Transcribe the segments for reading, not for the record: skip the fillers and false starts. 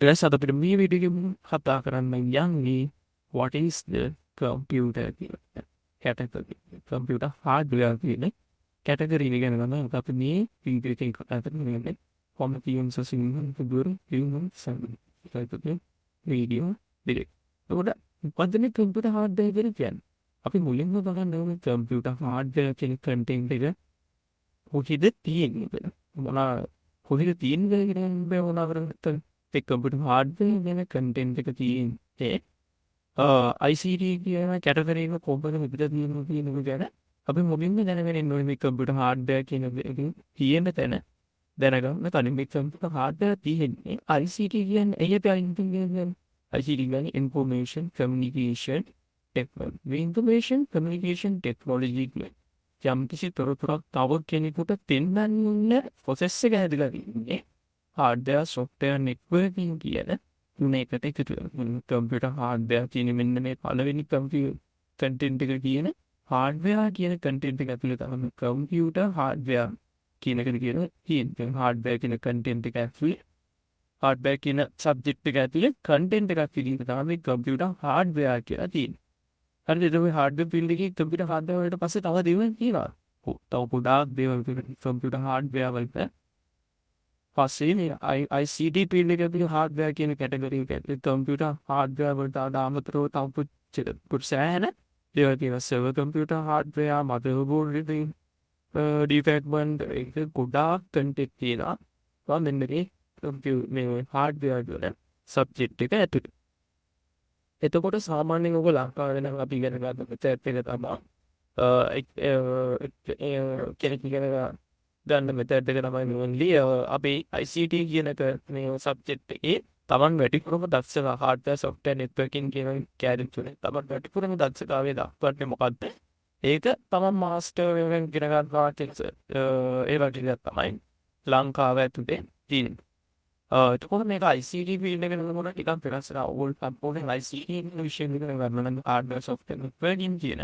ඊළඟ අද අපිට මේ වීඩියෝ එකෙන් කතා කරන්න යන්නේ what is the computer කියලා. category computer hardware කියන category එක ගැන තමයි අපි මේ වීඩියෝ එකේ කතා කරන්නේ. කොම්පියුටර් සිස්ටම් දුරු human system ඒකත් වීඩියෝ දෙක. ඒකට මොකද්ද මේ computer hardware කියන්නේ? අපි මුලින්ම බලන්න ඕනේ computer hardware කියන content එක කොහෙද තියෙන්නේ කියලා. කොහෙද තියෙන්නේ කියන බේවුනා කරන්නේ ඒ computer hardware ගැන content එක තියෙන්නේ ICT කියන category එක කොහොමද විතර තියෙනවා කියන එක ගැන අපි මුලින්ම දැනගෙන ඉන්න ඕනේ මේ computer hardware කියන එකකින් තියෙන තැන දැනගන්න කලින් මේ computer hardware තියෙන්නේ ICT කියන්නේ ICT කියන්නේ information communication technology කියන්නේ යම් කිසි තොරතුරක් තව කෙනෙකුට දෙන්නන්න process එක හැදලා තියෙන්නේ hardware software networking කියන තුනකට එකතු වෙනවා. computer hardware කියන මෙන්න මේ පළවෙනි computer content එක කියන hardware කියන content එක ඇතුළේ තමයි computer hardware කියන එක තියෙන්නේ. hardware කියන content එක ඇතුළේ hardware කියන subject එක ඇතුළේ content එකක් පිළිබඳව තමයි computer hardware කියලා තියෙන්නේ. හරිද? ඒක මේ hardware field එකේ computer hardware වලට පස්සේ තව දේවල් තියෙනවා. තව ගොඩාක් දේවල් computer hardware වලට පස්සේ මේ ICT field එකේ තියෙන hardware කියන category එකට computer hardware වලට අදාළව තව පුරුෂයන දේවල් තියෙනවා. server computer hardware motherboard reading defect ඒක ගොඩාක් content තියෙනවා. මෙන්න මේ computer hardware වල subject එක ඇතුළේ. එතකොට සාමාන්‍යයෙන් ඔබ ලංකාවේ නම් අපි ඉගෙන ගන්න method එක තමයි කෙනෙක් ඉගෙන ගන්න method එක තමයි mainly අපි ICT කියන මේ subject එකේ තමන් වැඩිපුරම දක්ෂලා hardware software networking කියන කැරියර් තුනේ තමන් වැඩිපුරම දක්ෂතාවය දක්වන්නේ මොකද්ද? ඒක තමන් master වෙන ඉගෙන ගන්නවා ඒ වගේ තමයි ලංකාව ඇතුලේ තියෙන්නේ. එතකොට මේක ICT field එක නේද මොකද ටිකක් වෙනස් වෙනවා. ඕල් සම්පූර්ණ ICT විෂය ඉගෙන ගන්න නම් hardware software networking කියන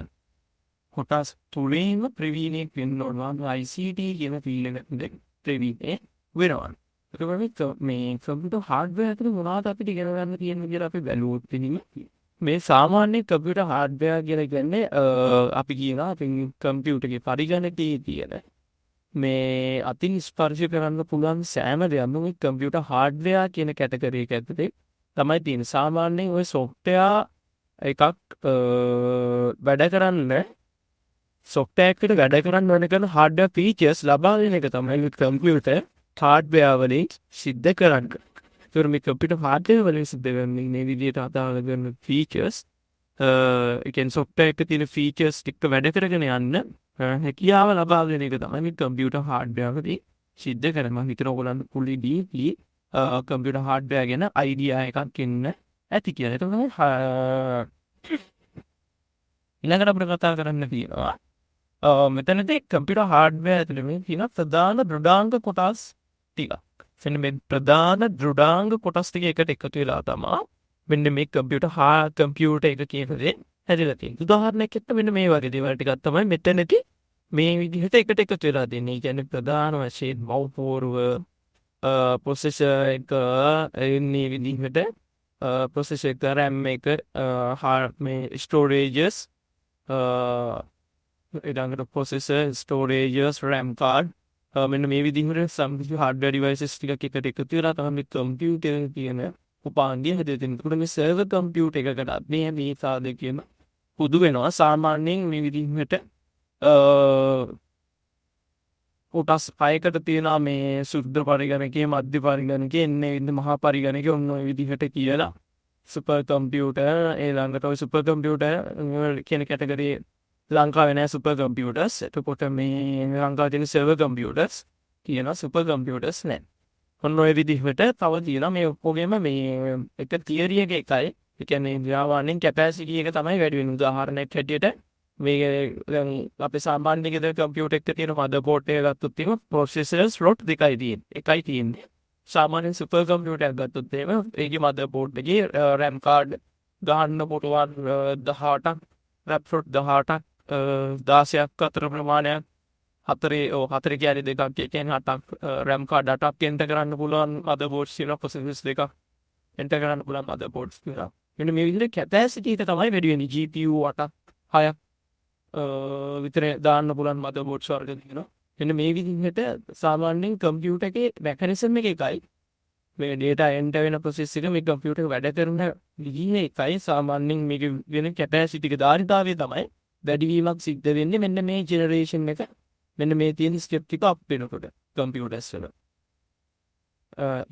කොටස් තුනේම ප්‍රවීණයෙක් වෙන්න ඕන. ICT කියන field එක ප්‍රවීණේ වෙනවා. ඒකවලට මේ computer hardware ඇතුළේ මොනවද අපිට ඉගෙන ගන්න තියෙන්නේ කියලා අපි බැලුවොත් මේ සාමාන්‍ය computer hardware කියලා කියන්නේ අපි කියනවා අපි computer එකේ පරිගණකයේ තියෙන මේ අතින් ස්පර්ශ කරන්න පුළුවන් සෑම දෙයක්ම මේ computer hardware කියන category එක ඇතුලේ තමයි තියෙන්නේ. සාමාන්‍යයෙන් ওই software එකක් වැඩ කරන්න software එකට වැඩ කරන්න ඕන කරන hardware features ලබා දෙන එක තමයි computer hardware වලින් සිද්ධ කරන්නේ. ඒතර මේ computer hardware වලින් සිද්ධ කරන්නේ මේ විදිහට අදාළ කරන features ඒ කියන්නේ software එකේ තියෙන features ටික වැඩ කරගෙන යන්න හැකියාව ලබා දෙන එක තමයි මේ computer hardware වලින් සිද්ධ කරන්නේ. මම හිතන ඔයගොල්ලන්ට fully deeply computer hardware ගැන idea එකක් එන්න ඇති කියලා. ඒක තමයි ඊළඟට අපිට කතා කරන්න තියෙනවා මෙතනදී computer hardware ඇතුලේ මේ තියෙන ප්‍රධාන දෘඩාංග කොටස් ටිකක්. එන්න මේ ප්‍රධාන දෘඩාංග කොටස් ටික එකට එකතු වෙලා තමයි මෙන්න මේ computer එක කියන දේ හැදලා තියෙන්නේ. උදාහරණයක් ඇත්ත මෙන්න මේ වගේ දේවල් ටිකක් තමයි මෙතනදී මේ විදිහට එකට එකතු වෙලා තියෙන්නේ. ඒ කියන්නේ ප්‍රධාන වශයෙන් මව්පොරුව processor එක මේ විදිහට processor එක RAM එක මේ storages ඊළඟට processor storages RAM card මෙන්න මේ විදිහට සම්පූර්ණ hardware devices ටිකක් එකට එකතු වෙලා තමයි computer කියන උපාංගය හැදෙලා තියෙන්නේ. ඒකට මේ server computer එකකට මේ සාධකයම පුදු වෙනවා. සාමාන්‍යයෙන් මේ විදිහට කොටස් 6කට තියෙනවා මේ සුද්ධ පරිගණකයේ මධ්‍ය පරිගණකයේ එන්නේ මහා පරිගණකයේ ඔන්න ඔය විදිහට කියලා සුපර් කම්පියුටර් ඊළඟට ඔය සුපර් කම්පියුටර් කියන කැටගරි ලංකාවේ නැහැ සුපර් කම්පියුටර්ස්. එතකොට මේ ලංකාවේ තියෙන සර්වර් කම්පියුටර්ස් කියන සුපර් කම්පියුටර්ස් නැහැ. ඔන්න ඔය විදිහට තව තියෙනවා මේ ඔක්කොගෙම මේ එක තියරි එක එකයි. ඒ කියන්නේ සාමාන්‍යයෙන් කැපැසිටි එක තමයි වැඩි වෙන්නේ. උදාහරණයක් හැටියට මේ දැන් අපේ සාමාන්‍ය ගෙදර කම්පියුටර් එකක තියෙන motherboard එක ගත්තොත් එහෙම processor slot දෙකයි තියෙන්නේ. එකයි තියෙන්නේ. සාමාන්‍ය සුපර් කම්පියුටර් එකක් ගත්තොත් එහෙම ඒකේ motherboard එකේ RAM card ගහන්න පුළුවන් 18ක් RAM slot 18ක් 16ක් අතර ප්‍රමාණයක් හතරේ කියන්නේ දෙකක් කියන්නේ 8ක් RAM card 8ක් එන්ටර් කරන්න පුළුවන් motherboard තියෙන processors දෙකක් එන්ටර් කරන්න පුළුවන් මදර්බෝඩ්ස් කියලා. මෙන්න මේ විදිහට කැපැසිටි එක තමයි වැඩි වෙන්නේ. GPU 8ක් 6ක් විතර දාන්න පුළුවන් මදර්බෝඩ්ස් වර්ග තියෙනවා. මෙන්න මේ විදිහට සාමාන්‍යයෙන් කම්පියුටර් එකේ මෙකැනිසම් එක එකයි. මේ data enter වෙන process එක මේ කම්පියුටර් එක වැඩ කරන විදිහ එකයි. සාමාන්‍යයෙන් මේක වෙන කැපැසිටි එක ධාරිතාවය තමයි වැඩිවීමක් සිද්ධ වෙන්නේ මෙන්න මේ ජෙනරේෂන් එක මෙන්න මේ තියෙන ස්ටෙප් ටික අප් වෙනකොට කම්පියුටර්ස් වල.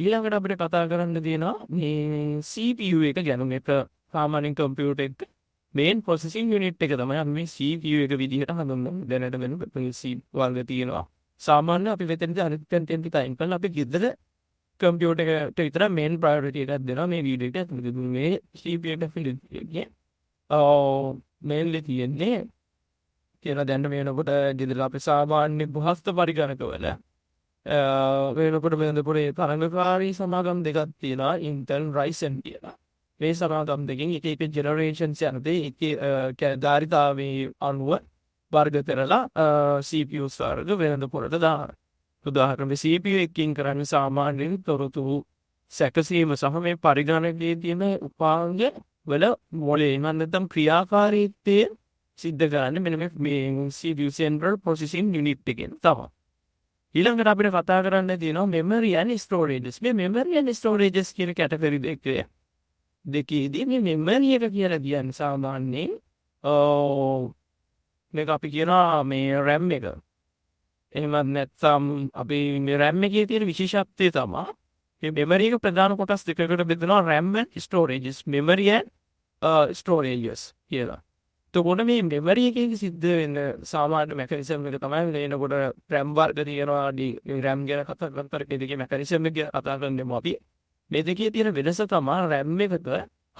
ඊළඟට අපිට කතා කරන්න තියෙනවා මේ CPU එක ගැන. මේක සාමාන්‍යයෙන් කම්පියුටර් එක මේන් ප්‍රොසෙසිං යුනිට් එක තමයි අපි මේ CPU එක විදිහට හඳුන්වන්නේ. දැනට වෙන PC වර්ග තියෙනවා. සාමාන්‍ය අපි මෙතනදී අනිත් කන්ටෙන්ට් ටික අයින් කරලා අපි ගෙදර කම්පියුටර් එකට විතර මේන් ප්‍රයොරිටි එකක් දෙනවා මේ වීඩියෝ එකට. මේ CPU එක පිළිගන්නේ මේන්ලි තියෙන්නේ කියලා දැන් වෙනකොට ගෙදර අපි සාමාන්‍ය ගෘහස්ත පරිගණකවල වෙනකොට වෙනකොට තරංගකාරී සමාගම් දෙකක් තියෙනවා. Intel Ryzen කියලා. මේ සමාගම් දෙකෙන් එක එක ජෙනරේෂන්ස් යනදී එක ධාරිතාවේ අනුව වර්ග කරලා CPUs වර්ග වෙනකොට දානවා. උදාහරණයක් CPU එකකින් කරන්නේ සාමාන්‍යයෙන් තොරතුරු සැකසීම සහ මේ පරිගණකයේ තියෙන උපාංග වල මොලේ නැත්නම් ක්‍රියාකාරීත්වය සිද්ධ කරන්නේ මෙන්න මේ CPU Central Processing Unit එකෙන් තමයි. ඊළඟට අපිට කතා කරන්න තියෙනවා memory and storages. මේ memory and storages කියන කැටගරි දෙකේදී මේ memory එක කියලා කියන්නේ සාමාන්‍යයෙන් මේක අපි කියනවා මේ RAM එක. එහෙමත් නැත්නම් අපි මේ RAM එකේ තියෙන විශේෂත්වය තමයි මේ memory එක ප්‍රධාන කොටස් දෙකකට බෙදෙනවා RAM and storages. memory and storages කියලා. එතකොට මේ memory එකේ සිද්ධ වෙන සාමාන්‍ය mechanism එක තමයි එනකොට RAM වර්ග තියෙනවා. RAM ගැන කතා කරනකොට දෙකේ mechanism එක කතා කරන්නේ අපි. මේ දෙකේ තියෙන වෙනස තමයි RAM එකක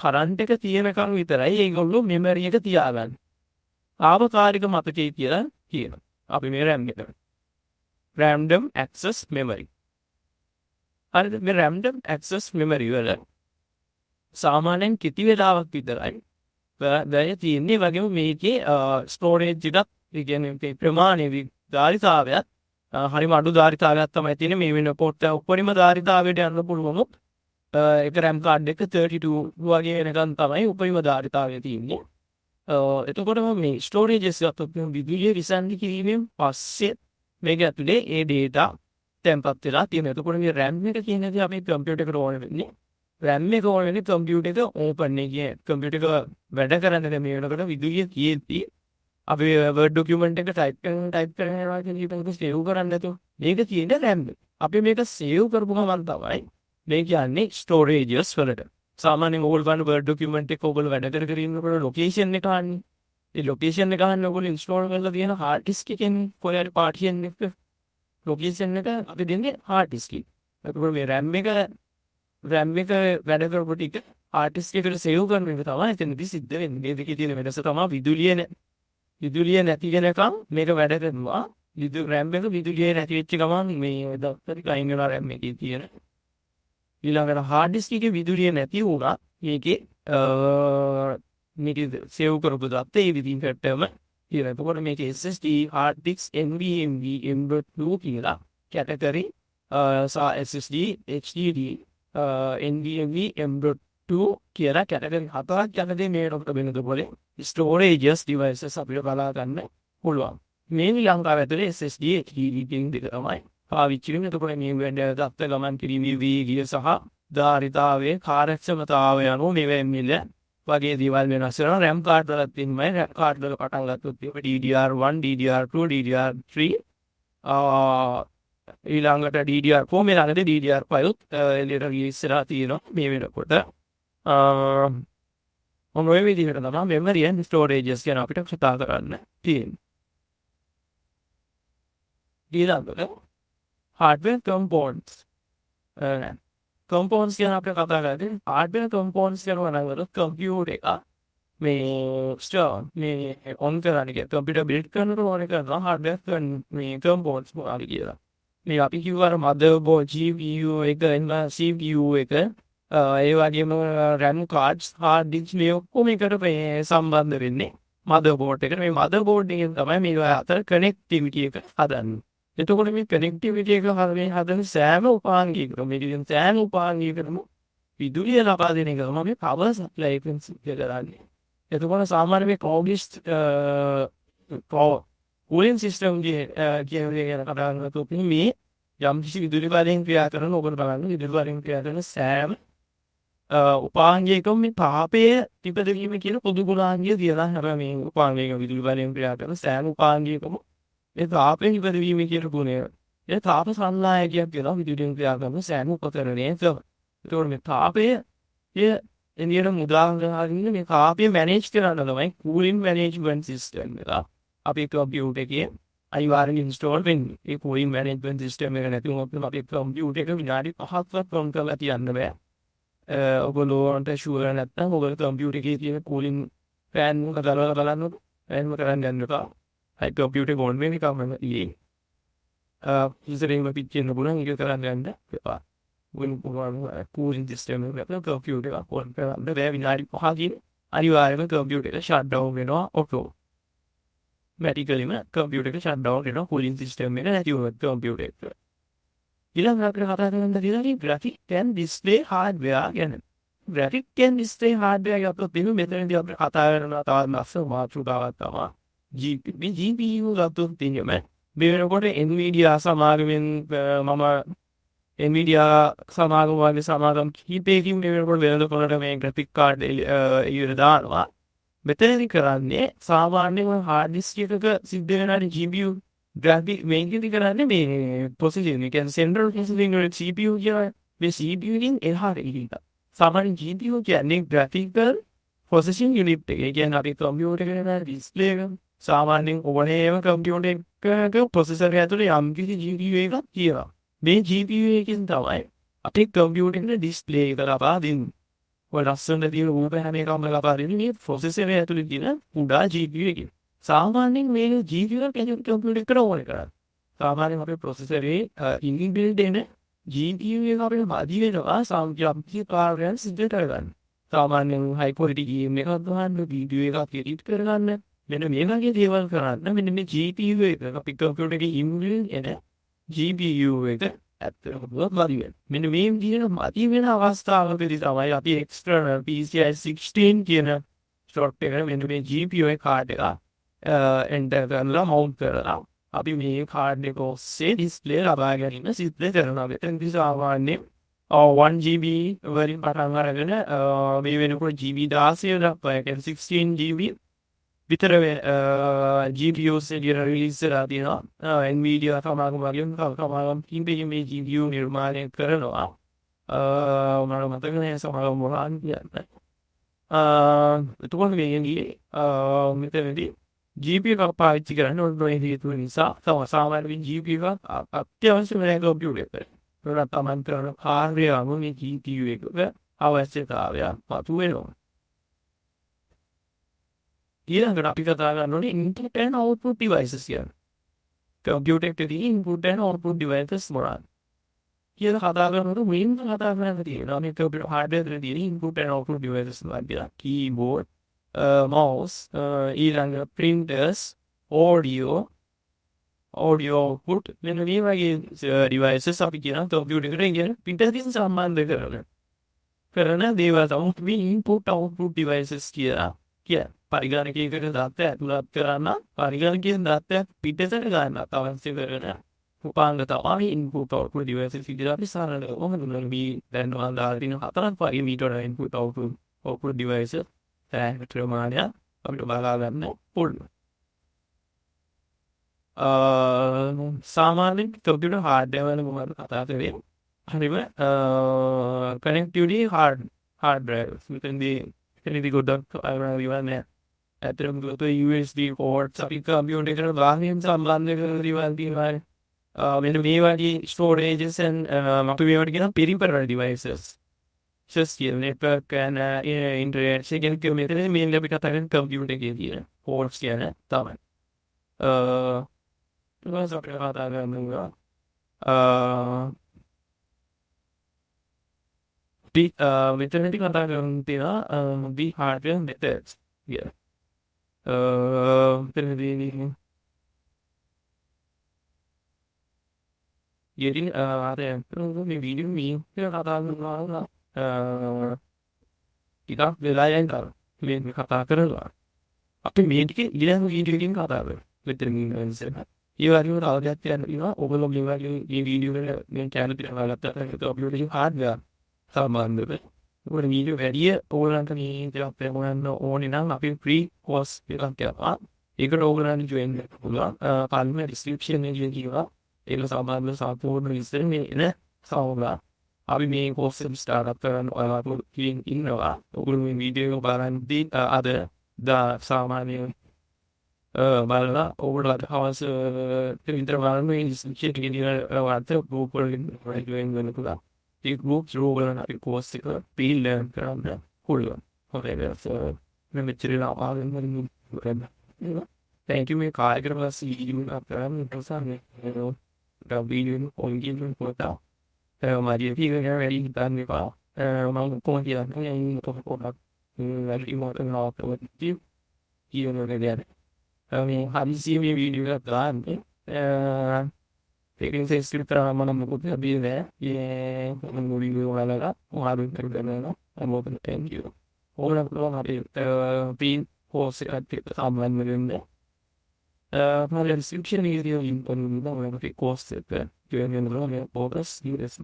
current එක තියෙනකන් විතරයි ඒගොල්ලෝ memory එක තියාගන්නේ. ආවකාලික මතකයේ කියලා කියනවා. අපි මේ RAM එක random access memory. හරිද? මේ random access memory වල සාමාන්‍යයෙන් කිති වේලාවක් විතරයි වැය තියෙන්නේ. වගේම මේකේ storage එකක් කියන්නේ ප්‍රමාණයේ ධාරිතාවයත් හරිම අඩු ධාරිතාවයක් තමයි තියෙන්නේ. මේ වෙනකොට උපරිම ධාරිතාවයට යන්න පුළුවන් එක RAM card එක 32 වගේ වෙනකන් තමයි උපරිම ධාරිතාවය තියෙන්නේ. එතකොට මේ storages ගත්තොත් විදුලිය විසන්ධි කිරීමෙන් පස්සේ මේක ඇතුලේ ඒ data තැන්පත් වෙලා තියෙනවා. එතකොට මේ RAM එක කියන්නේ අපේ කම්පියුටර් එකට ඕන වෙන්නේ. RAM එක ඕන වෙන්නේ කම්පියුටර් එක ඕපන් එකේ කම්පියුටර් එක වැඩ කරන්නේ මේ වෙනකොට විදුලිය තියෙද්දි අපි Word document එක ටයිප් කරනවා කියන එක සේව් කරන්න නැතුව මේක තියෙන්නේ RAM එක. අපි මේක සේව් කරපු ගමන් තමයි මේ කියන්නේ storages වලට. සාමාන්‍යයෙන් ඕගොල්ලෝ ගන්න Word document එක ඕගොල්ලෝ වැඩ කර ඉන්නකොට location එක අහන්නේ. ඒ location එක අහන්න ඕගොල්ලෝ install කරලා තියෙන hard disk එකෙන් කොහේ partition එක location එක අපි දෙන්නේ hard disk එක. ඒකවල මේ RAM එක වැඩ කරපු ටික hard disk එකට save කරන එක තමයි එතනදී සිද්ධ වෙන්නේ. මේ දෙකේ තියෙන වෙනස තමයි විදුලිය නැති වෙනකම් මේක වැඩ කරනවා. RAM එක විදුලිය නැති වෙච්ච ගමන් මේ දත්තරික අයින් වෙනවා RAM එකේ තියෙන. ඊළඟට hard disk එකේ විදුලිය නැති වුණා මේකේ මේක save කරපු දත්ත ඒ විදිහටම කියලා. එතකොට මේකේ SSD hard disk NVMe M.2 කියලා category SSD HDD NVMe M.2 කියලා කැටගරි හතරක් යනදී මේකට වෙනකොට storages devices අපිට බලා ගන්න පුළුවන්. මේ ලංකාව ඇතුලේ SSD HDD කියන දෙක තමයි පාවිච්චි වෙන්නේ. එතකොට මේ වෙන්නේ දත්ත ගමන් කිරීමේ වේගය සහ ධාරිතාවයේ කාර්යක්ෂමතාවය අනුව මෙවැනි වගේ දේවල් වෙනස් වෙනවා. RAM card වල තියෙනවා. RAM card වල පටන් ගත්තොත් DDR1 DDR2 DDR3 ඊළඟට DDR4 මේ ළඟදී DDR5 එළියට ගිහිස්සලා තියෙනවා මේ වෙනකොට. මොන ඔය විදිහට තමයි memory and storages ගැන අපිට කතා කරන්න තියෙන්නේ. ඊළඟට hardware components components ගැන අපිට කතා කරද්දී hardware components කියනවනම් computer එක මේ on කරන්නේ computer build කරනකොට ඕන කරනවා hardware මේ components මොනවද කියලා. මේ අපි කිව්වා motherboard GPU එක CPU එක ඒ වගේම RAM cards hard disk මේ ඔක්කොම එකට සම්බන්ධ වෙන්නේ motherboard එකට. මේ motherboard එකෙන් තමයි මේ අතර connectivity එක හදන්නේ. එතකොට මේ connectivity එක හදන සෑම උපාංගයකම මේකෙන් සෑම උපාංගයකම විදුලිය ලබා දෙන එක තමයි මේ power supply එකෙන් සිද්ධ කරන්නේ. එතකොට සාමාන්‍ය මේ cooling system කියන දේ ගැන කතා කරනකොට මේ යම් කිසි විදුලි බලයෙන් ක්‍රියා කරන ඔබට බලන්න විදුලි බලයෙන් ක්‍රියා කරන සෑම උපාංගයකම මේ තාපය තිබදවීම කියන පොදු ගුණාංගය තියලා හැබැයි මේ උපාංගයක විදුලි බලයෙන් ක්‍රියා කරන සෑම උපාංගයකම මේ තාපය තිබදවීම කියන ගුණය. ඒ තාප සංලායකයක් කියලා විදුලියෙන් ක්‍රියා කරන සෑම උපකරණයක. ඒතකොට මේ තාපය එනියට මුදාගන්න මේ තාපය මැනේජ් කරන්න තමයි cooling management system එක. අපේ කම්පියුටර් එකේ අනිවාර්යෙන් ඉන්ස්ටෝල් වෙන්නේ. ඒ cooling management system එක නැතිවම අපේ කම්පියුටර් එක විනාඩි 5ක්වත් රන් කරලා තියන්න බෑ. ඔගොල්ලෝන්ට ෂුවර් නැත්නම් ඔයගොල්ලෝ කම්පියුටර් එකේ තියෙන cooling fan එක දාලා බලන්න fan එක කරන් ගන්න එපා. අයි කම්පියුටර් එක on වෙන එකම ඉන්නේ. ඉස්සරහින්ම පිටින් බුණන් ඒක කරන් ගන්න එපා. cooling system එක කම්පියුටර් එක on කරන්න බෑ විනාඩි 5කින් අනිවාර්යෙන්ම කම්පියුටර් එක shut down වෙනවා auto. මැටිකලිම කම්පියුටර් එක shut down වෙනවා cooling system එක නැති වුණොත් කම්පියුටර් එක. ඊළඟට අපිට කතා කරන්න තියෙන්නේ graphic and display hardware ගැන. graphic and display hardware එක අපිට මෙතනදී අපිට කතා කරනවා තවත් ලස්සන මාතෘකාවක් තමයි GPU ගත්තොත් තියෙන්නේ මේ වෙනකොට Nvidia සමාගමෙන් මම Nvidia සමාගම වගේ සමාගම් කීපයකින් මේ වෙනකොට වෙනකොට මේ graphic card ඉවර දානවා. මෙතනදී කරන්නේ සාමාන්‍යයෙන් hard disk එකක සිද්ධ වෙන GPU graphic මේකෙදි කරන්නේ මේ processing එක කියන්නේ central processing unit CPU කියන මේ CPU එකෙන් එහාට ගිහින්. සාමාන්‍ය GPU කියන්නේ graphical processing unit එක. ඒ කියන්නේ අපි කම්පියුටර් එකේ තියෙන display එක සාමාන්‍යයෙන් ඕනෑම කම්පියුටර් එකක processor එක ඇතුලේ යම් කිසි GPU එකක් තියෙනවා. මේ GPU එකකින් තමයි අපි කම්පියුටර් එකේ display එක ලබා දෙන්නේ. ඔය ලස්සන තියෙන රූප හැම එකම ලබා දෙන්නේ මේ processor එක ඇතුලේ තියෙන කුඩා GPU එකකින්. සාමාන්‍යයෙන් මේ GPU එක කම්පියුටර් එකට ඕන කරන්නේ. සාමාන්‍යයෙන් අපේ processor එකේ inbuilt එන GPU එක අපිට මදි වෙනවා සාම්ප්‍රදායික කාර්යයන් සිදු කරගන්න. සාමාන්‍යයෙන් high quality game එකක් ගන්න, video එකක් edit කරගන්න, මෙන්න මේ වගේ දේවල් කරන්න මෙන්න මේ GPU එක අපි කම්පියුටර් එකේ inbuilt එන GPU එක ඇත්තටම මදි වෙනවා. මෙන්න මේ විදිහට මදි වෙන අවස්ථාවකදී තමයි අපි external PCI 16 කියන software එක මෙන්න මේ GPU එක card එක enter කරලා mount කරලා අපි මේ card එක ඔස්සේ display ලබා ගැනීම සිද්ධ කරනවා. එතනදී සාමාන්‍යයෙන් 1GB වලින් පටන් අරගෙන මේ වෙනකොට GB 16 දක්වා ඒ කියන්නේ 16GB විතර GPUs එක රිලීස් කරලා තියෙනවා. Nvidia සමාගම වගේ සමාගම් කීපයකින් මේ GPU නිර්මාණය කරනවා. මම මතක නැහැ සමාගම මොනවාද කියන්නේ. එතකොට මේකේ මෙතනදී GPU එකක් පාවිච්චි කරන්න ඕන හේතුව නිසා සාමාන්‍යයෙන් GPU එකක් අත්‍යවශ්‍ය වෙන කම්පියුටර් එකකට. ඒකට තමයි කරන කාර්යය අනුව මේ GPU එකක අවශ්‍යතාවයක් මතුවෙනවා. ඊළඟට අපි කතා කරන්නේ input and output devices කියන. කම්පියුටර් එකේ input and output devices මොනවාද? කියලා කතා කරනකොට මෙන්න කතා කරන්න තියෙනවා. මේ කම්පියුටර් hardware එකේ තියෙන input and output devices වගේ keyboard, mouse, ඊළඟ printers, audio output මෙන්න මේ වගේ devices අපි කියන කම්පියුටර් එකට කියන printer සම්බන්ධ කරන දේවල් තමයි input output devices කියලා. පරිගණකයකට දත්ත ඇතුළත් කරන්න පරිගණකයෙන් දත්තයක් පිටතට ගන්න අවශ්‍ය කරන උපාංග තමයි input output devices විදිහට අපි සරලව හඳුන්වනවා. මේ දැන් ඔයාලා දාලා තියෙන හතරක් වගේ මීටර input output devices ප්‍රමාණය අපිට බලා ගන්න පුළුවන්. සාමාන්‍යයෙන් කම්පියුටර් hardware වල මොනවද කතා කරන්නේ? හරිම connectivity hard drive මෙතනදී ගොඩක් අයවන්නේ ඇත්තටම USB ports අපි කම්පියුටර් එකට බාහිරින් සම්බන්ධ කරන දේවල් තියෙනවා. මෙන්න මේ වගේ storages and අපි මේවට කියන peripheral devices. just your network and internet second kilometer mainly අපි කතා කරන්නේ කම්පියුටර් එකේ තියෙන ports කියන තමයි. ඊළඟට අපි කතා කරනවා මෙතනදී කතා කරන තියෙනවා the hardware methods here. මෙතනදී යෙදින් මේ වීඩියෝ මේ කතා කරනවා ටිකක් වෙලා යන තර මේ කතා කරලා අපි මේ ටික ඊළඟ වීඩියෝ එකකින් කතා කරමු. මෙතන ඉන්න ඒ වගේම තව දෙයක් තියෙනවා. ඔයගොල්ලෝ මේ වගේ මේ වීඩියෝ වල මේ channel එක ගත්තාට ඒක අප්ලෝඩ් එකේ hardware සම්බන්ධව ඔයගොල්ලෝ වීඩියෝ වැඩි ඔයගොල්ලන්ට මේ දේවල් ප්‍රමෝයන්න ඕනේ නම් අපි free course එකක් කරනවා. ඒකට ඔයගොල්ලන්ට join වෙන්න පුළුවන්. පළවෙනි description එකේ කියනවා ඒක සම්බන්ධව සම්පූර්ණ විස්තර මේ නේ සාවලා අපි මේ course එක start කරන්න ඔයාලට ඉන්නවා. ඔයගොල්ලෝ මේ වීඩියෝ එක බලද්දී අද දා සාමාන්‍ය බලලා ඔයගොල්ලන්ට හවස විතර බලන්න මේ description එකේ තියෙන වාර්ත group වලින් join වෙන්න පුළුවන්. ඒ group වල අපි course එක free learn කරන්න පුළුවන්. හොඳයි ඒක මේ මෙච්චරලා ආවෙන් වලින් thank you මේ කාර්යකර පස්සේ වීඩියෝ එක කරන්න ඉස්සන්නේ වීඩියෝ ඔන්ගින් පොතා මාරිය වීඩියෝ වැඩි හිතන්න එපා මම කොහොමද කියන්නේ අයින් පොතක් වැඩි මොකක්ද නෝත් කියනවා නේද මේ හදිසියෙ මේ වීඩියෝ එක දාන්නේ ඒකෙන් සෙස්ක්‍රිප්ට් කරා මම මොකද බින්නේ මම වීඩියෝ වලලා මොහාරු කරනවා අමෝපන් thank you ඕනම අපි පින් course එකත් සම්බන්ධ වෙන්නේ my description is your input. We course it. You have your bonus. You just